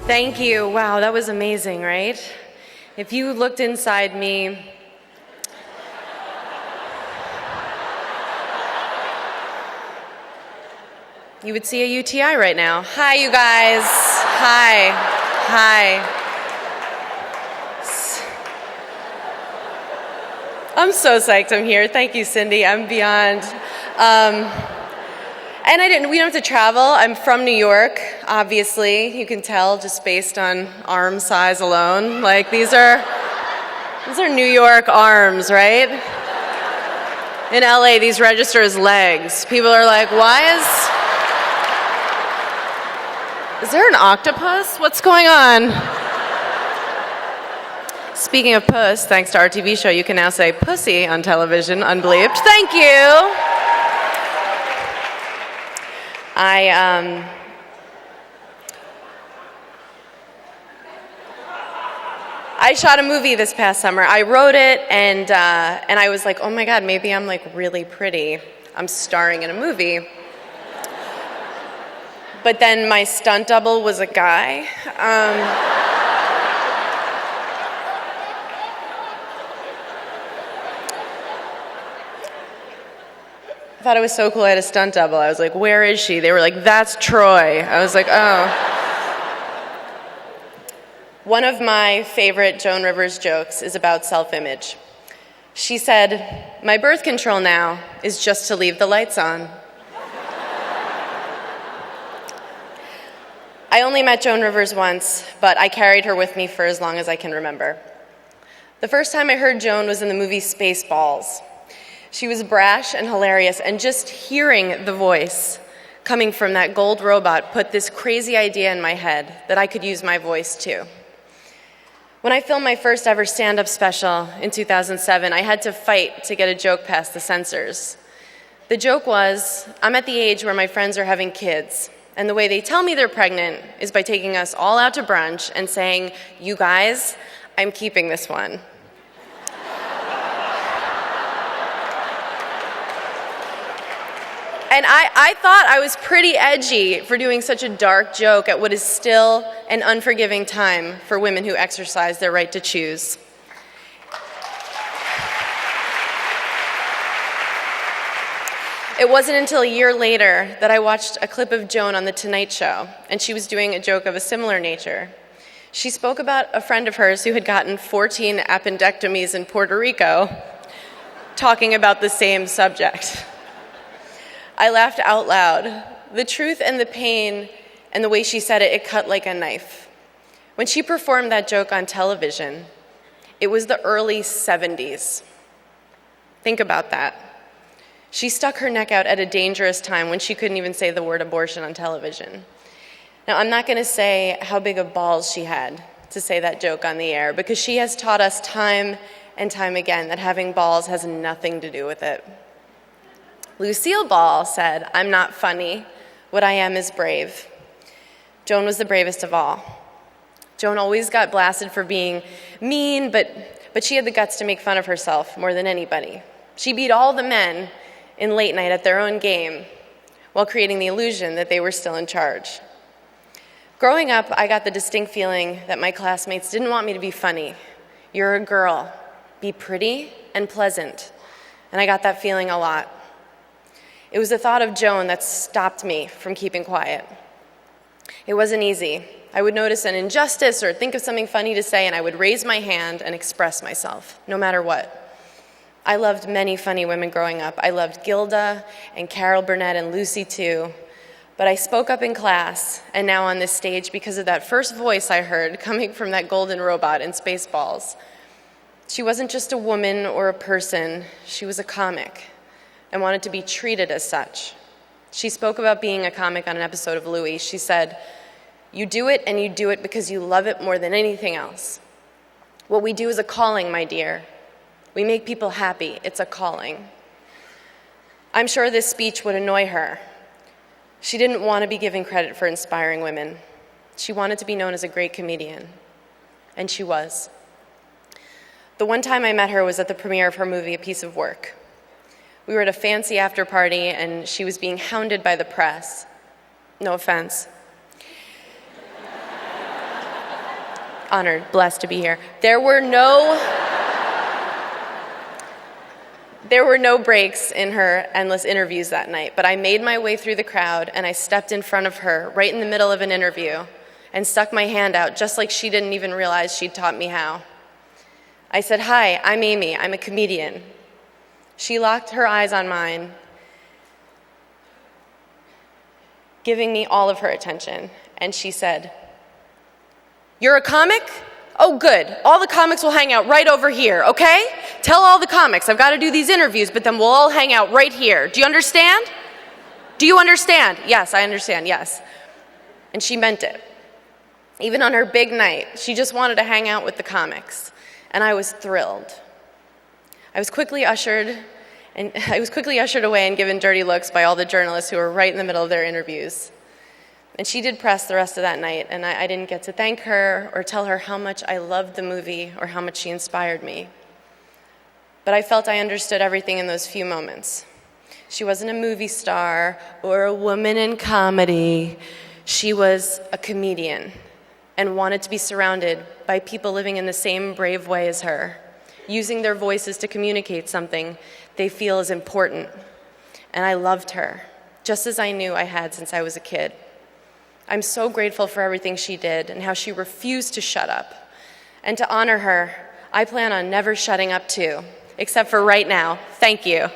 Thank you. Wow, that was amazing, right? If you looked inside me, you would see a UTI right now. Hi, you guys. Hi. Hi. I'm so psyched I'm here. Thank you, Cindy. I'm beyond. And we don't have to travel. I'm from New York, obviously. You can tell just based on arm size alone. Like, these are New York arms, right? In LA, these register as legs. People are like, is there an octopus? What's going on? Speaking of puss, thanks to our TV show, you can now say pussy on television, unbleeped. Thank you. I shot a movie this past summer. I wrote it, and I was like, oh my God, maybe I'm like really pretty. I'm starring in a movie. But then my stunt double was a guy. I thought it was so cool I had a stunt double. I was like, where is she? They were like, that's Troy. I was like, oh. One of my favorite Joan Rivers jokes is about self-image. She said, my birth control now is just to leave the lights on. I only met Joan Rivers once, but I carried her with me for as long as I can remember. The first time I heard Joan was in the movie Spaceballs. She was brash and hilarious, and just hearing the voice coming from that gold robot put this crazy idea in my head that I could use my voice too. When I filmed my first ever stand-up special in 2007, I had to fight to get a joke past the censors. The joke was, I'm at the age where my friends are having kids, and the way they tell me they're pregnant is by taking us all out to brunch and saying, you guys, I'm keeping this one. And I thought I was pretty edgy for doing such a dark joke at what is still an unforgiving time for women who exercise their right to choose. It wasn't until a year later that I watched a clip of Joan on The Tonight Show, and she was doing a joke of a similar nature. She spoke about a friend of hers who had gotten 14 appendectomies in Puerto Rico, talking about the same subject. I laughed out loud. The truth and the pain and the way she said it, it cut like a knife. When she performed that joke on television, it was the early 70s. Think about that. She stuck her neck out at a dangerous time when she couldn't even say the word abortion on television. Now, I'm not going to say how big of balls she had to say that joke on the air, because she has taught us time and time again that having balls has nothing to do with it. Lucille Ball said, I'm not funny. What I am is brave. Joan was the bravest of all. Joan always got blasted for being mean, but she had the guts to make fun of herself more than anybody. She beat all the men in late night at their own game while creating the illusion that they were still in charge. Growing up, I got the distinct feeling that my classmates didn't want me to be funny. You're a girl. Be pretty and pleasant. And I got that feeling a lot. It was the thought of Joan that stopped me from keeping quiet. It wasn't easy. I would notice an injustice or think of something funny to say, and I would raise my hand and express myself, no matter what. I loved many funny women growing up. I loved Gilda and Carol Burnett and Lucy too. But I spoke up in class and now on this stage because of that first voice I heard coming from that golden robot in Spaceballs. She wasn't just a woman or a person. She was a comic and wanted to be treated as such. She spoke about being a comic on an episode of Louie. She said, you do it and you do it because you love it more than anything else. What we do is a calling, my dear. We make people happy. It's a calling. I'm sure this speech would annoy her. She didn't want to be given credit for inspiring women. She wanted to be known as a great comedian, and she was. The one time I met her was at the premiere of her movie, A Piece of Work. We were at a fancy after party, and she was being hounded by the press. No offense. Honored, blessed to be here. There were no breaks in her endless interviews that night, but I made my way through the crowd and I stepped in front of her right in the middle of an interview and stuck my hand out just like she didn't even realize she'd taught me how. I said, "Hi, I'm Amy. I'm a comedian." She locked her eyes on mine, giving me all of her attention, and she said, "You're a comic? Oh, good. All the comics will hang out right over here, okay? Tell all the comics I've got to do these interviews, but then we'll all hang out right here. Do you understand? Do you understand?" "Yes, I understand, yes." And she meant it. Even on her big night, she just wanted to hang out with the comics, and I was thrilled. I was quickly ushered away and given dirty looks by all the journalists who were right in the middle of their interviews. And she did press the rest of that night, and I didn't get to thank her or tell her how much I loved the movie or how much she inspired me. But I felt I understood everything in those few moments. She wasn't a movie star or a woman in comedy. She was a comedian and wanted to be surrounded by people living in the same brave way as her, using their voices to communicate something they feel is important. And I loved her, just as I knew I had since I was a kid. I'm so grateful for everything she did and how she refused to shut up. And to honor her, I plan on never shutting up too, except for right now. Thank you.